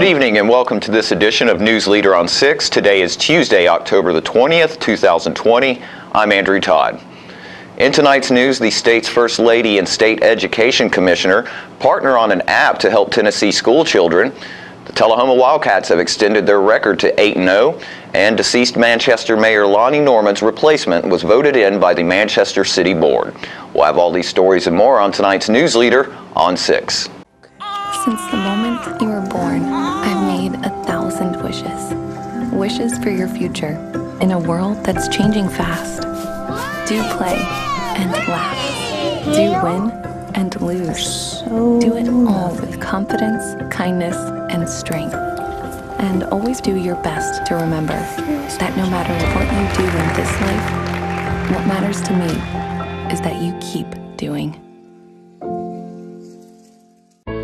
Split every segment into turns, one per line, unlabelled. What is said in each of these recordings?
evening and welcome to this edition of News Leader on 6. Today is Tuesday, October the 20th, 2020. I'm Andrew Todd. In tonight's news, the state's First Lady and State Education Commissioner partner on an app to help Tennessee school children. The Tullahoma Wildcats have extended their record to 8-0, and deceased Manchester Mayor Lonnie Norman's replacement was voted in by the Manchester City Board. We'll have all these stories and more on tonight's News Leader on 6.
Since the moment you were born, I've made 1,000 wishes. Wishes for your future in a world that's changing fast. Do play and laugh. Do win and lose. Do it all with confidence, kindness, and strength. And always do your best to remember that no matter what you do in this life, what matters to me is that you keep doing.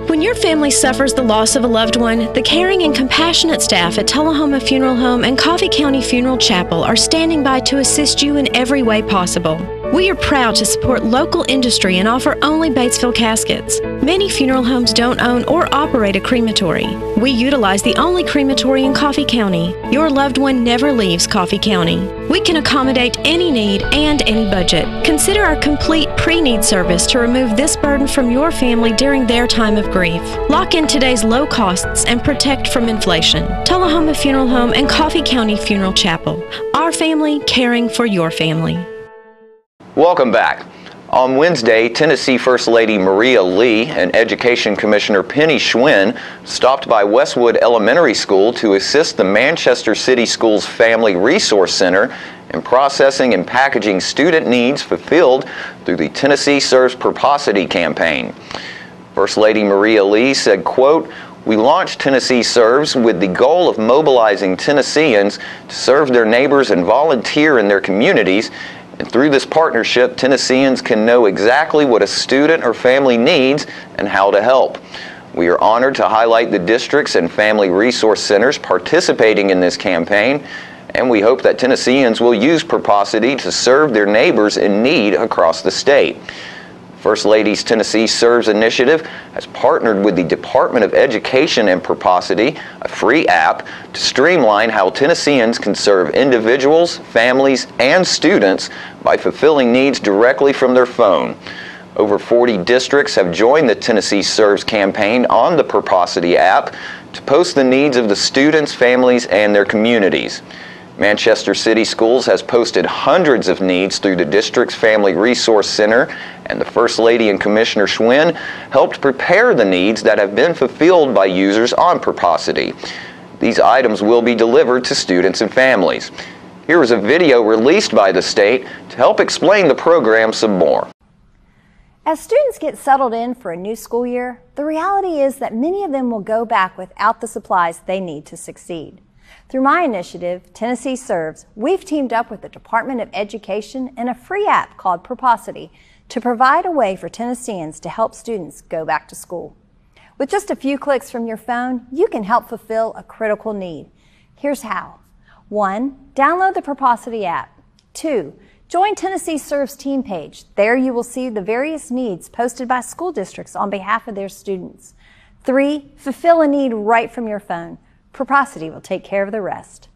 When your family suffers the loss of a loved one, the caring and compassionate staff at Tullahoma Funeral Home and Coffee County Funeral Chapel are standing by to assist you in every way possible. We are proud to support local industry and offer only Batesville caskets. Many funeral homes don't own or operate a crematory. We utilize the only crematory in Coffee County. Your loved one never leaves Coffee County. We can accommodate any need and any budget. Consider our complete pre-need service to remove this burden from your family during their time of grief. Lock in today's low costs and protect from inflation. Tullahoma Funeral Home and Coffee County Funeral Chapel. Our family caring for your family.
Welcome back. On Wednesday, Tennessee First Lady Maria Lee and Education Commissioner Penny Schwinn stopped by Westwood Elementary School to assist the Manchester City Schools Family Resource Center in processing and packaging student needs fulfilled through the Tennessee Serves Purposity campaign. First Lady Maria Lee said, quote, "We launched Tennessee Serves with the goal of mobilizing Tennesseans to serve their neighbors and volunteer in their communities. And through this partnership, Tennesseans can know exactly what a student or family needs and how to help. We are honored to highlight the districts and family resource centers participating in this campaign, and we hope that Tennesseans will use Purposity to serve their neighbors in need across the state." First Lady's Tennessee Serves initiative has partnered with the Department of Education and Purposity, a free app, to streamline how Tennesseans can serve individuals, families, and students by fulfilling needs directly from their phone. Over 40 districts have joined the Tennessee Serves campaign on the Purposity app to post the needs of the students, families, and their communities. Manchester City Schools has posted hundreds of needs through the district's Family Resource Center, and the First Lady and Commissioner Schwinn helped prepare the needs that have been fulfilled by users on Purposity. These items will be delivered to students and families. Here is a video released by the state to help explain the program some more.
As students get settled in for a new school year, the reality is that many of them will go back without the supplies they need to succeed. Through my initiative, Tennessee Serves, we've teamed up with the Department of Education and a free app called Purposity to provide a way for Tennesseans to help students go back to school. With just a few clicks from your phone, you can help fulfill a critical need. Here's how. 1. Download the Purposity app. 2. Join Tennessee Serves team page. There you will see the various needs posted by school districts on behalf of their students. 3. Fulfill a need right from your phone. Purposity will take care of the rest.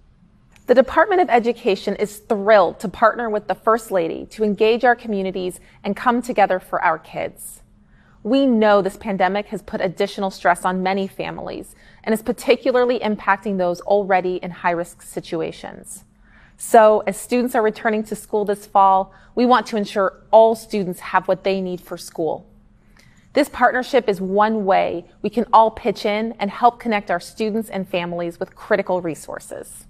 The Department of Education is thrilled to partner with the First Lady to engage our communities and come together for our kids. We know this pandemic has put additional stress on many families and is particularly impacting those already in high-risk situations. So, as students are returning to school this fall, we want to ensure all students have what they need for school. This partnership is one way we can all pitch in and help connect our students and families with critical resources.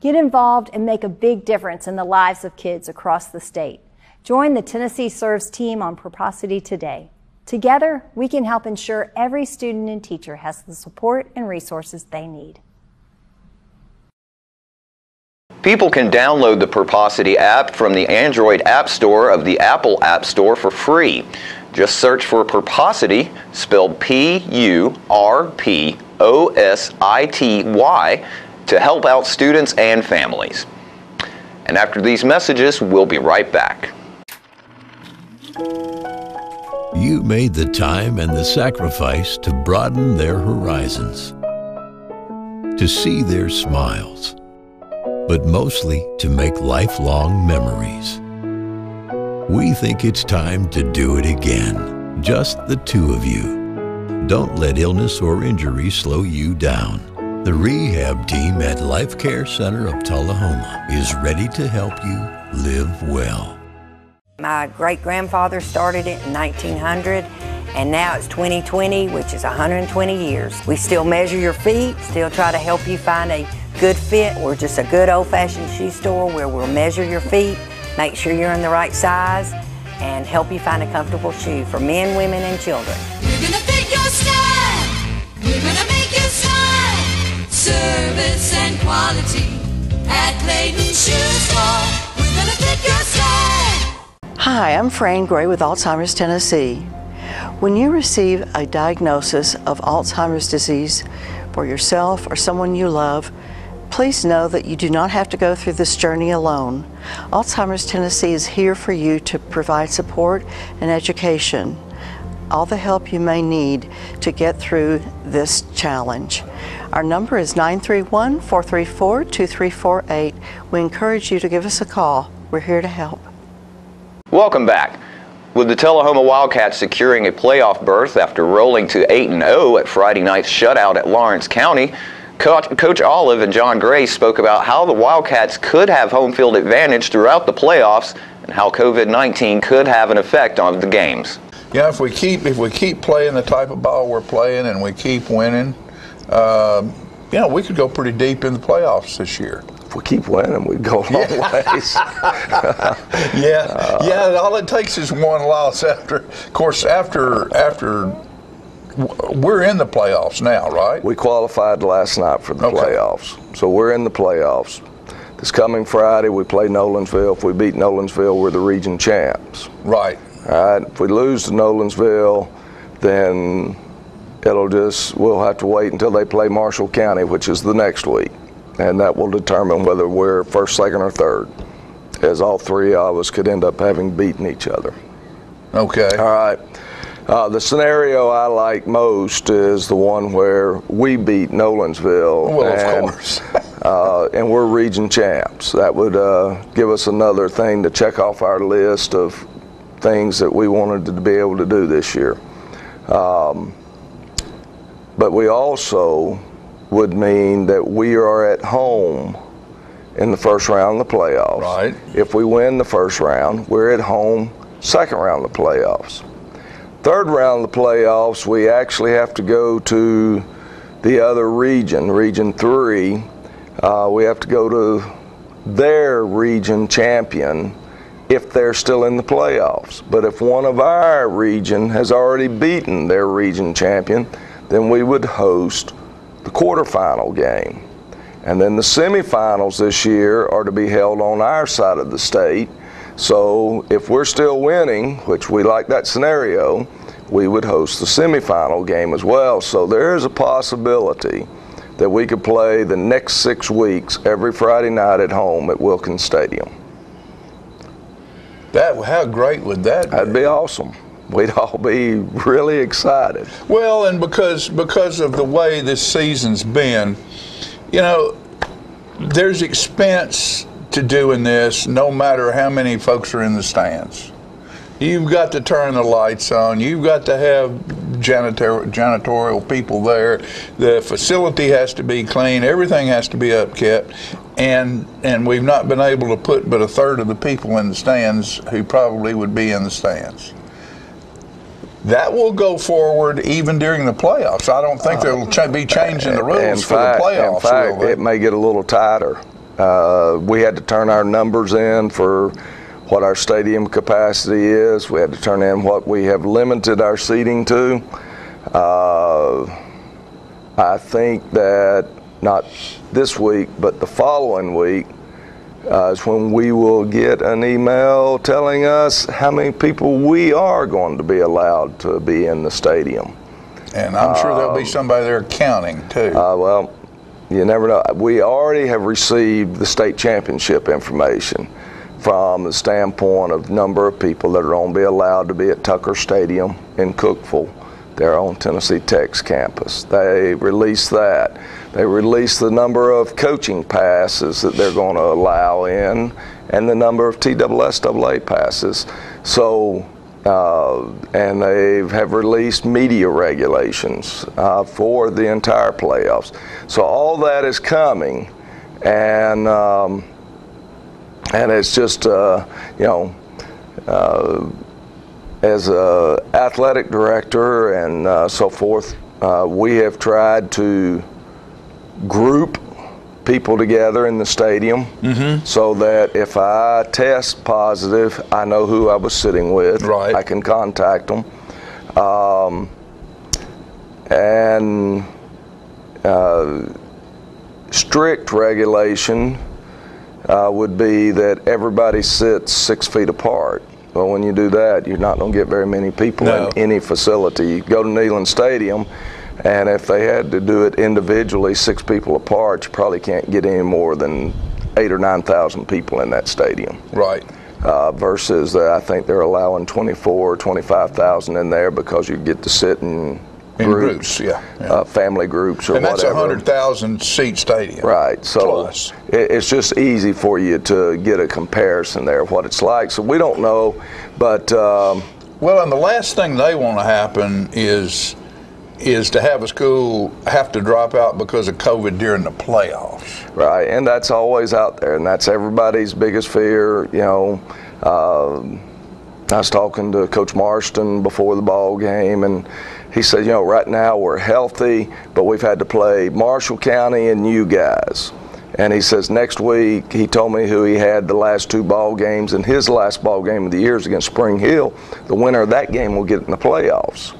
Get involved and make a big difference in the lives of kids across the state. Join the Tennessee Serves team on Purposity today. Together, we can help ensure every student and teacher has the support and resources they need.
People can download the Purposity app from the Android App Store of the Apple App Store for free. Just search for Purposity, spelled P-U-R-P-O-S-I-T-Y, to help out students and families. And after these messages, we'll be right back.
You made the time and the sacrifice to broaden their horizons. to see their smiles, but mostly to make lifelong memories. We think it's time to do it again, just the two of you. Don't let illness or injury slow you down. The rehab team at Life Care Center of Tullahoma is ready to help you live well.
My great-grandfather started it in 1900, and now it's 2020, which is 120 years. We still measure your feet, still try to help you find a good fit. We're just a good old-fashioned shoe store where we'll measure your feet, make sure you're in the right size, and help you find a comfortable shoe for men, women, and children.
We're gonna fit your style. We're gonna make you smile. Service and quality at Clayton Shoe Store. We're gonna fit your style.
Hi, I'm Fran Gray with Alzheimer's Tennessee. When you receive a diagnosis of Alzheimer's disease for yourself or someone you love, please know that you do not have to go through this journey alone. Alzheimer's Tennessee is here for you to provide support and education, all the help you may need to get through this challenge. Our number is 931-434-2348. We encourage you to give us a call. We're here to help.
Welcome back. With the Tullahoma Wildcats securing a playoff berth after rolling to 8-0 at Friday night's shutout at Lawrence County, Coach Olive and John Gray spoke about how the Wildcats could have home field advantage throughout the playoffs and how COVID-19 could have an effect on the games.
Yeah, if we keep playing the type of ball we're playing and we keep winning, we could go pretty deep in the playoffs this year.
If we keep winning, we'd go a long ways.
All it takes is one loss after we're in the playoffs now, right?
We qualified last night for the playoffs, so we're in the playoffs. This coming Friday, we play Nolensville. If we beat Nolensville, we're the region champs.
Right.
All right. If we lose to Nolensville, then we'll have to wait until they play Marshall County, which is the next week. And that will determine whether we're first, second, or third, as all three of us could end up having beaten each other.
Okay.
All right. The scenario I like most is the one where we beat Nolensville.
Well, of course.
And we're region champs. That would give us another thing to check off our list of things that we wanted to be able to do this year. But we also would mean that we are at home in the first round of the playoffs.
Right.
If we win the first round, we're at home second round of the playoffs. Third round of the playoffs, we actually have to go to the other region, Region 3. We have to go to their region champion if they're still in the playoffs. But if one of our region has already beaten their region champion, then we would host the quarterfinal game. And then the semifinals this year are to be held on our side of the state. So if we're still winning, which we like that scenario, we would host the semifinal game as well. So there is a possibility that we could play the next 6 weeks every Friday night at home at Wilkins Stadium.
How great would that be?
That'd be awesome. We'd all be really excited.
Well, and because of the way this season's been, there's expense to doing this no matter how many folks are in the stands. You've got to turn the lights on. You've got to have janitorial people there. The facility has to be clean. Everything has to be upkept. And we've not been able to put but a third of the people in the stands who probably would be in the stands. That will go forward even during the playoffs. I don't think they'll be changing the rules for the playoffs.
In fact, it may get a little tighter. We had to turn our numbers in for what our stadium capacity is. We had to turn in what we have limited our seating to. I think that not this week, but the following week is when we will get an email telling us how many people we are going to be allowed to be in the stadium.
And I'm sure there'll be somebody there counting too.
Well, you never know. We already have received the state championship information from the standpoint of number of people that are going to be allowed to be at Tucker Stadium in Cookeville there on Tennessee Tech's campus. They released that. They released the number of coaching passes that they're going to allow in and the number of TSSAA passes. So, and they have released media regulations for the entire playoffs. So all that is coming, and it's just, as an athletic director and so forth, we have tried to group people together in the stadium so that if I test positive, I know who I was sitting with.
Right.
I can contact them. And strict regulation would be that everybody sits 6 feet apart. Well, when you do that, you're not going to get very many people in any facility. You go to Neyland Stadium, and if they had to do it individually, 6 people apart, you probably can't get any more than 8,000 or 9,000 people in that stadium.
Right.
Versus I think they're allowing 24,000 or 25,000 in there because you get to sit in groups, family groups or whatever.
And that's a 100,000 seat stadium.
Right. So it's just easy for you to get a comparison there of what it's like. So we don't know, but
well, and the last thing they want to happen is to have a school have to drop out because of COVID during the playoffs.
Right, and that's always out there, and that's everybody's biggest fear. I was talking to Coach Marston before the ball game, and he said, right now we're healthy, but we've had to play Marshall County and you guys. And he says next week, he told me who he had the last 2 ball games, and his last ball game of the year is against Spring Hill. The winner of that game will get in the playoffs.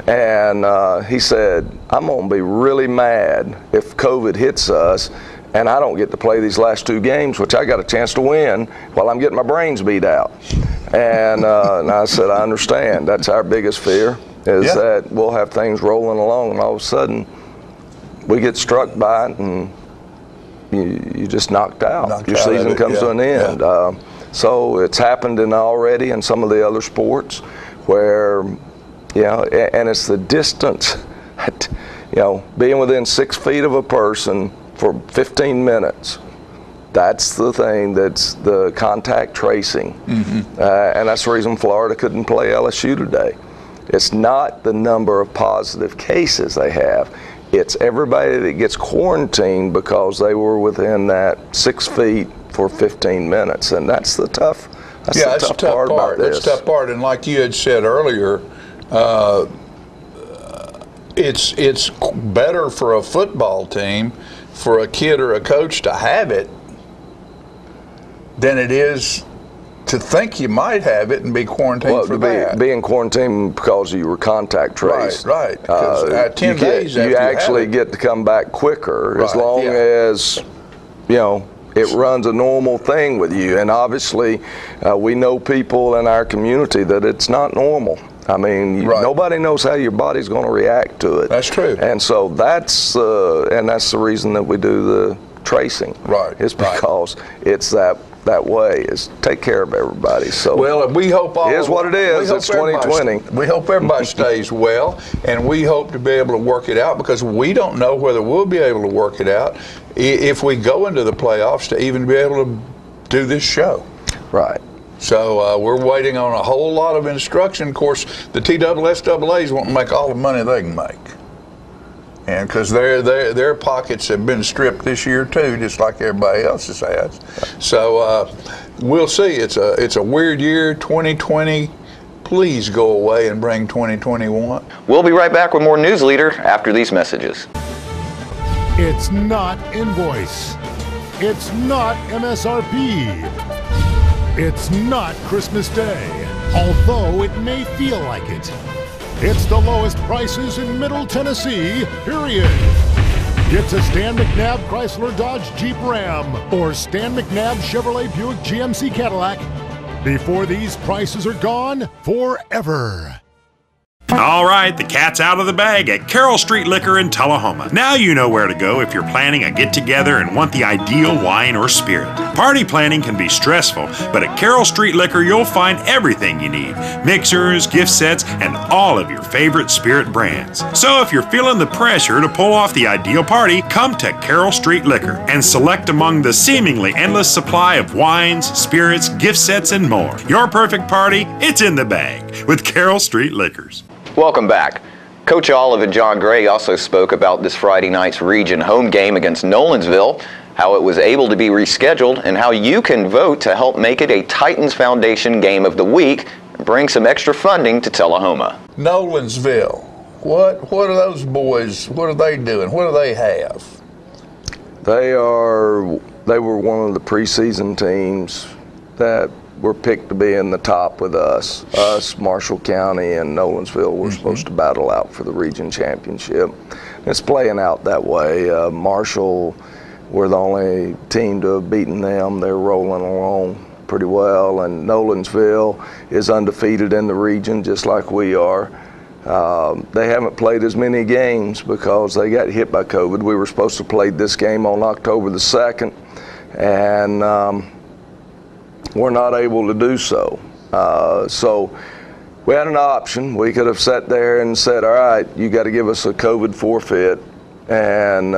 And he said, I'm going to be really mad if COVID hits us and I don't get to play these last 2 games, which I got a chance to win, while I'm getting my brains beat out. And I said, I understand. That's our biggest fear, is that we'll have things rolling along, and all of a sudden we get struck by it, and you just knocked out. Your season comes to an end. So it's happened already in some of the other sports where, and it's the distance, being within 6 feet of a person for 15 minutes. That's the thing, that's the contact tracing. And that's the reason Florida couldn't play LSU today. It's not the number of positive cases they have. It's everybody that gets quarantined because they were within that 6 feet for 15 minutes. And that's the tough, that's the tough part about this.
That's the tough part. And like you had said earlier, it's better for a football team, for a kid or a coach to have it, than it is to think you might have it and be quarantined for that.
Being quarantined because you were contact traced.
Right. 10 days after
you actually get to come back quicker as long as, it runs a normal thing with you. And obviously, we know people in our community that it's not normal. I mean, nobody knows how your body's going to react to it.
That's true.
And so that's the reason that we do the tracing.
Right.
It's because it's that way, is take care of everybody. So
well, we hope all
it is what it is. It's 2020.
We hope everybody stays well, and we hope to be able to work it out, because we don't know whether we'll be able to work it out if we go into the playoffs to even be able to do this show.
Right.
So we're waiting on a whole lot of instruction. Of course, the TSSAAs won't make all the money they can make, and because their pockets have been stripped this year too, just like everybody else's has. So we'll see. It's a weird year, 2020. Please go away and bring 2021.
We'll be right back with more News Leader after these messages.
It's not invoice. It's not MSRP. It's not Christmas Day, although it may feel like it. It's the lowest prices in Middle Tennessee, period. Get to Stan McNabb Chrysler Dodge Jeep Ram or Stan McNabb Chevrolet Buick GMC Cadillac before these prices are gone forever.
All right, the cat's out of the bag at Carroll Street Liquor in Tullahoma. Now you know where to go if you're planning a get-together and want the ideal wine or spirit. Party planning can be stressful, but at Carroll Street Liquor you'll find everything you need. Mixers, gift sets, and all of your favorite spirit brands. So if you're feeling the pressure to pull off the ideal party, come to Carroll Street Liquor and select among the seemingly endless supply of wines, spirits, gift sets, and more. Your perfect party, it's in the bag with Carroll Street Liquors.
Welcome back. Coach Olive and John Gray also spoke about this Friday night's region home game against Nolensville, how it was able to be rescheduled, and how you can vote to help make it a Titans Foundation Game of the Week and bring some extra funding to Tullahoma.
Nolensville, what are those boys, what are they doing? What do they have?
They were one of the preseason teams that were picked to be in the top with us. Marshall County and Nolensville were supposed to battle out for the region championship. It's playing out that way. Marshall were the only team to have beaten them. They're rolling along pretty well, and Nolensville is undefeated in the region just like we are. They haven't played as many games because they got hit by COVID. We were supposed to play this game on October the 2nd, and we're not able to do so. So we had an option. We could have sat there and said, all right, you got to give us a COVID forfeit. And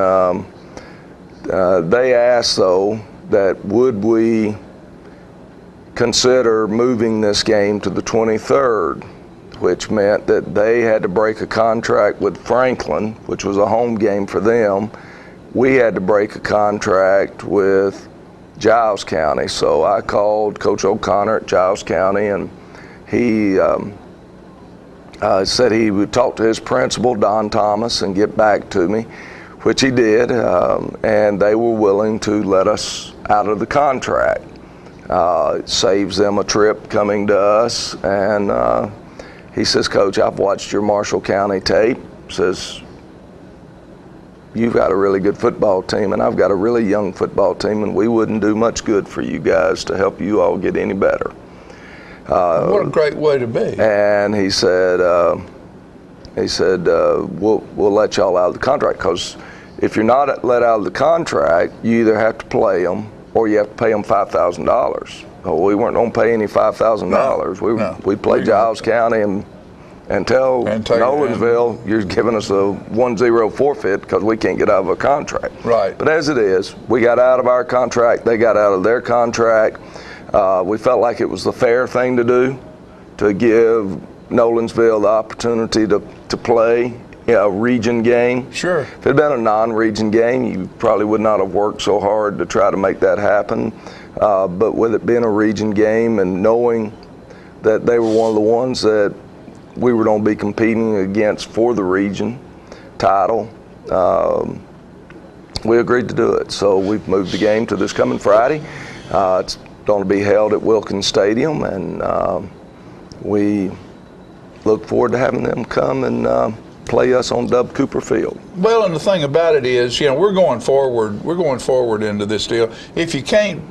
they asked, though, that would we consider moving this game to the 23rd, which meant that they had to break a contract with Franklin, which was a home game for them. We had to break a contract with Giles County. So I called Coach O'Connor at Giles County, and he said he would talk to his principal, Don Thomas, and get back to me, which he did, and they were willing to let us out of the contract. It saves them a trip coming to us, and he says, Coach, I've watched your Marshall County tape. Says, you've got a really good football team, and I've got a really young football team, and we wouldn't do much good for you guys to help you all get any better.
What a great way to be.
And he said, we'll let y'all out of the contract, because if you're not let out of the contract, you either have to play them or you have to pay them $5,000. Well, we weren't going to pay any $5,000. We played Giles County and tell Nolensville, you're giving us a 1-0 forfeit because we can't get out of a contract.
Right.
But as it is, we got out of our contract, they got out of their contract. We felt like it was the fair thing to do, to give Nolensville the opportunity to play a region game.
Sure.
If it had been a non-region game, you probably would not have worked so hard to try to make that happen. But with it being a region game and knowing that they were one of the ones that we were going to be competing against for the region title, we agreed to do it. So we've moved the game to this coming Friday. It's going to be held at Wilkins Stadium, and we look forward to having them come and play us on Dub Cooper Field.
Well, and the thing about it is, we're going forward into this deal. If you can't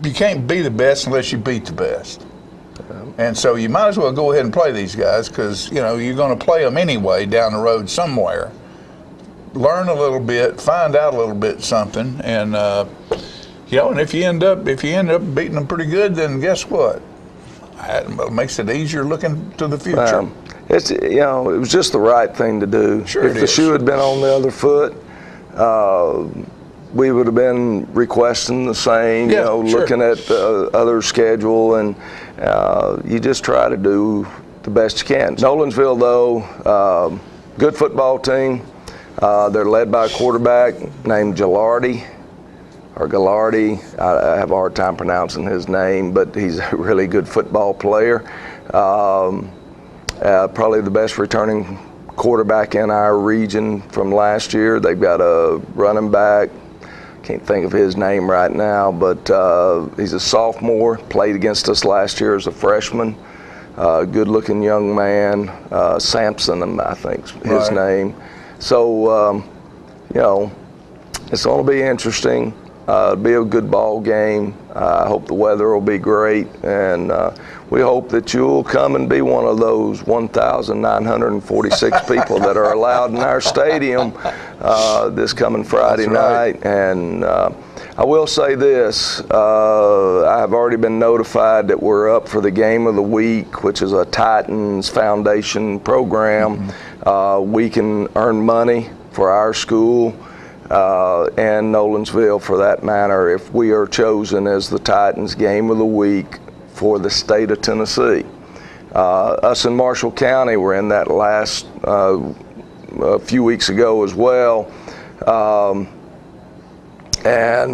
be the best unless you beat the best. And so you might as well go ahead and play these guys, because you're going to play them anyway down the road somewhere. Learn a little bit, find out a little bit something, and and if you end up beating them pretty good, then guess what? It makes it easier looking to the future.
It was just the right thing to do.
Sure,
if the shoe had been on the other foot, we would have been requesting the same, looking at the other schedule, and you just try to do the best you can. Nolensville, though, good football team. They're led by a quarterback named Gilardi. I have a hard time pronouncing his name, but he's a really good football player. Probably the best returning quarterback in our region from last year. They've got a running back, can't think of his name right now, but he's a sophomore, played against us last year as a freshman. Good-looking young man, Sampson, I think his name. So, it's going to be interesting. It'll be a good ball game. I hope the weather will be great, and we hope that you'll come and be one of those 1,946 people that are allowed in our stadium this coming Friday night. And I will say this, I've already been notified that we're up for the Game of the Week, which is a Titans Foundation program. We can earn money for our school and Nolensville, for that matter, if we are chosen as the Titans Game of the Week for the state of Tennessee. Us in Marshall County were in that last a few weeks ago as well, and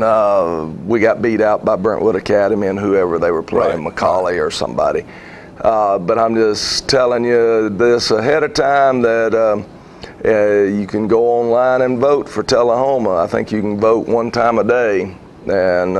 we got beat out by Brentwood Academy and whoever they were playing, McCauley or somebody. But I'm just telling you this ahead of time that you can go online and vote for Tullahoma. I think you can vote one time a day, and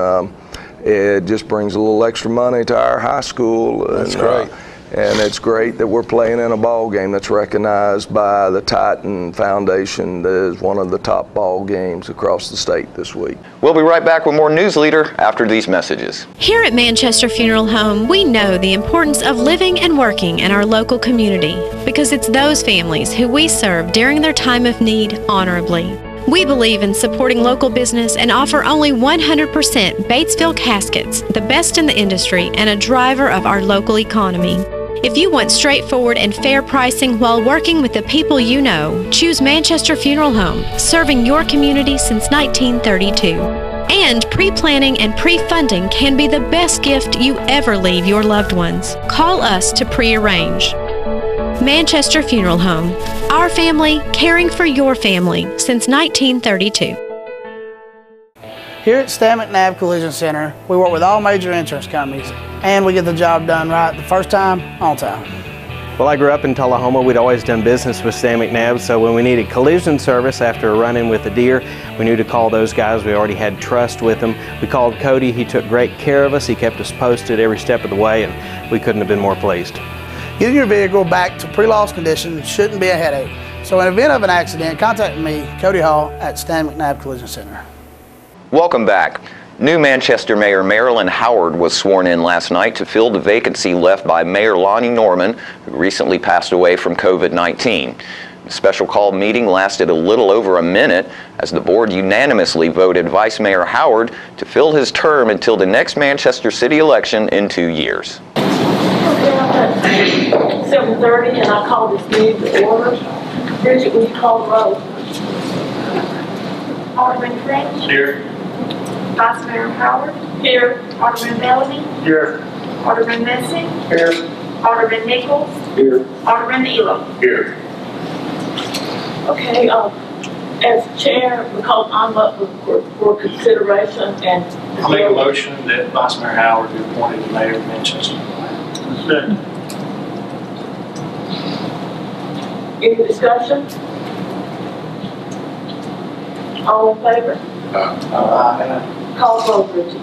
it just brings a little extra money to our high school.
That's great.
And it's great that we're playing in a ball game that's recognized by the Titan Foundation as one of the top ball games across the state this week.
We'll be right back with more News Leader after these messages.
Here at Manchester Funeral Home, we know the importance of living and working in our local community because it's those families who we serve during their time of need honorably. We believe in supporting local business and offer only 100% Batesville caskets, the best in the industry and a driver of our local economy. If you want straightforward and fair pricing while working with the people you know, choose Manchester Funeral Home, serving your community since 1932. And pre-planning and pre-funding can be the best gift you ever leave your loved ones. Call us to pre-arrange. Manchester Funeral Home. Our family, caring for your family since 1932.
Here at Stan McNabb Collision Center, we work with all major insurance companies, and we get the job done right the first time, on time.
Well, I grew up in Tullahoma. We'd always done business with Stan McNabb, so when we needed collision service after a run-in with a deer, we knew to call those guys. We already had trust with them. We called Cody. He took great care of us. He kept us posted every step of the way, and we couldn't have been more pleased.
Getting your vehicle back to pre-loss condition shouldn't be a headache. So in event of an accident, contact me, Cody Hall, at Stan McNabb Collision Center.
Welcome back. New Manchester Mayor Marilyn Howard was sworn in last night to fill the vacancy left by Mayor Lonnie Norman, who recently passed away from COVID-19. The special call meeting lasted a little over a minute as the board unanimously voted Vice Mayor Howard to fill his term until the next Manchester City election in 2 years.
7:30, and I call this meeting to order. Bridget, will you call the roll?
Alderman French.
Here.
Vice Mayor Howard.
Here.
Alderman Bellamy.
Here.
Alderman Messick.
Here.
Alderman Nichols.
Here.
Alderman Elam.
Here. Okay, as chair, because I'm up for consideration and...
I make a motion that Vice Mayor Howard be appointed the mayor of Manchester.
Second. Any discussion? All in favor? Call roll, Bridget.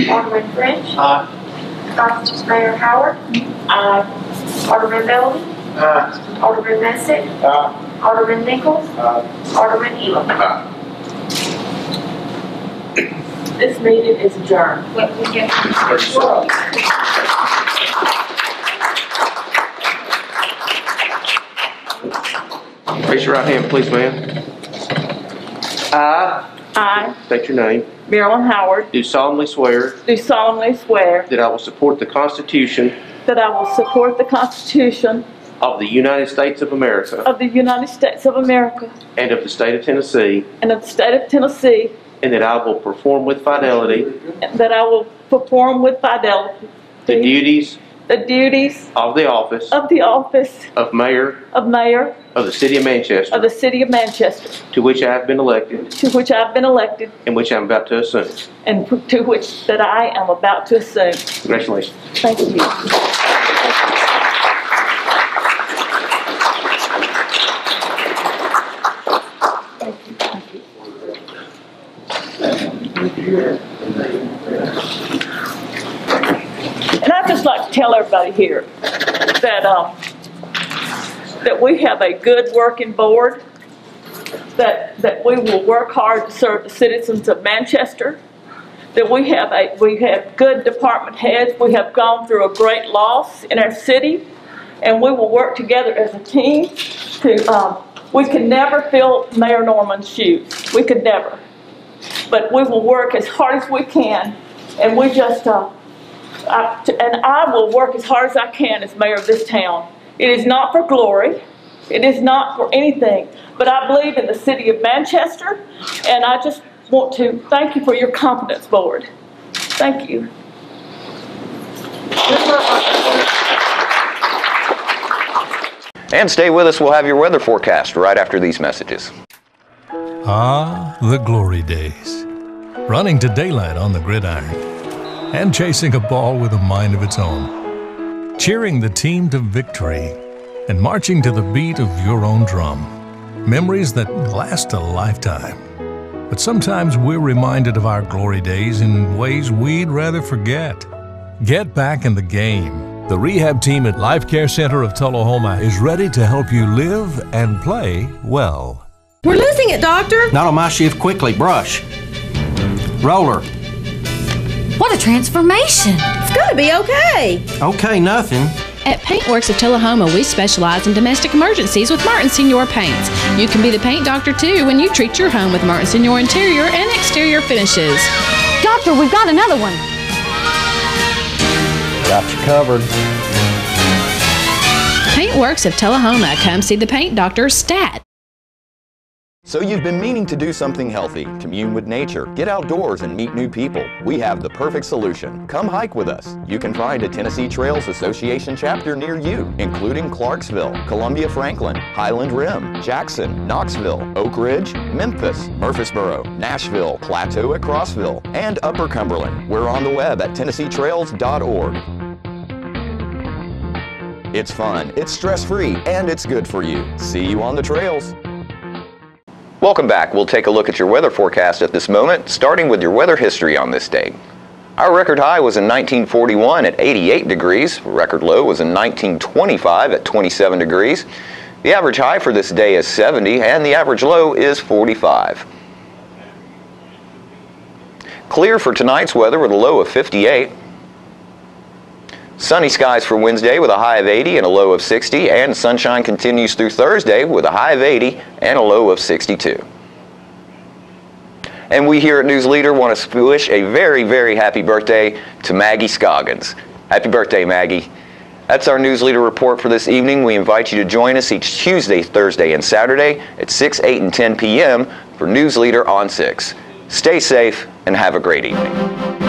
Alderman French.
Aye.
Vice Mayor Howard.
Aye.
Alderman Bellamy.
Aye.
Alderman Messick.
Aye.
Alderman Nichols.
Aye.
Alderman Elam.
Aye.
This meeting is adjourned.
Raise your right hand, please, ma'am.
I,
State your name.
Marilyn Howard,
Do solemnly swear
do solemnly swear
that I will support the Constitution
that I will support the Constitution
of the United States of America
of the United States of America
and of the state of Tennessee,
and of the state of Tennessee,
and that I will perform with fidelity
and that I will perform with fidelity
the duties
of
the office
of
Mayor
of
the City of Manchester,
the City of Manchester,
to which I have been elected
to which I have been elected,
and which I am about to assume.
and to which that I am about to assume.
Congratulations.
Thank you. And I'd just like to tell everybody here that that we have a good working board, that we will work hard to serve the citizens of Manchester, that we have good department heads. We have gone through a great loss in our city, and we will work together as a team to, we could never fill Mayor Norman's shoes. We could never. But we will work as hard as we can, and we just, and I will work as hard as I can as mayor of this town. It is not for glory. It is not for anything. But I believe in the city of Manchester, and I just want to thank you for your confidence, board. Thank you.
And stay with us. We'll have your weather forecast right after these messages.
Ah, the glory days. Running to daylight on the gridiron and chasing a ball with a mind of its own. Cheering the team to victory and marching to the beat of your own drum. Memories that last a lifetime. But sometimes we're reminded of our glory days in ways we'd rather forget. Get back in the game.
The rehab team at Life Care Center of Tullahoma is ready to help you live and play well.
We're losing it, Doctor.
Not on my shift. Quickly, brush. Roller.
What a transformation. It's gonna be okay.
Okay, nothing.
At Paintworks of Tullahoma, we specialize in domestic emergencies with Martin Senior Paints. You can be the paint doctor too when you treat your home with Martin Senior interior and exterior finishes.
Doctor, we've got another one.
Got you covered.
Paintworks of Tullahoma. Come see the paint doctor, Stat.
So you've been meaning to do something healthy, commune with nature, get outdoors and meet new people. We have the perfect solution. Come hike with us. You can find a Tennessee Trails Association chapter near you, including Clarksville, Columbia Franklin, Highland Rim, Jackson, Knoxville, Oak Ridge, Memphis, Murfreesboro, Nashville, Plateau at Crossville, and Upper Cumberland. We're on the web at TennesseeTrails.org. It's fun, it's stress-free, and it's good for you. See you on the trails. Welcome back. We'll take a look at your weather forecast at this moment, starting with your weather history on this day. Our record high was in 1941 at 88 degrees. Record low was in 1925 at 27 degrees. The average high for this day is 70 and the average low is 45. Clear for tonight's weather with a low of 58. Sunny skies for Wednesday with a high of 80 and a low of 60, and sunshine continues through Thursday with a high of 80 and a low of 62. And we here at News Leader want to wish a very, very happy birthday to Maggie Scoggins. Happy birthday, Maggie. That's our News Leader report for this evening. We invite you to join us each Tuesday, Thursday, and Saturday at 6, 8, and 10 p.m. for News Leader on 6. Stay safe and have a great evening.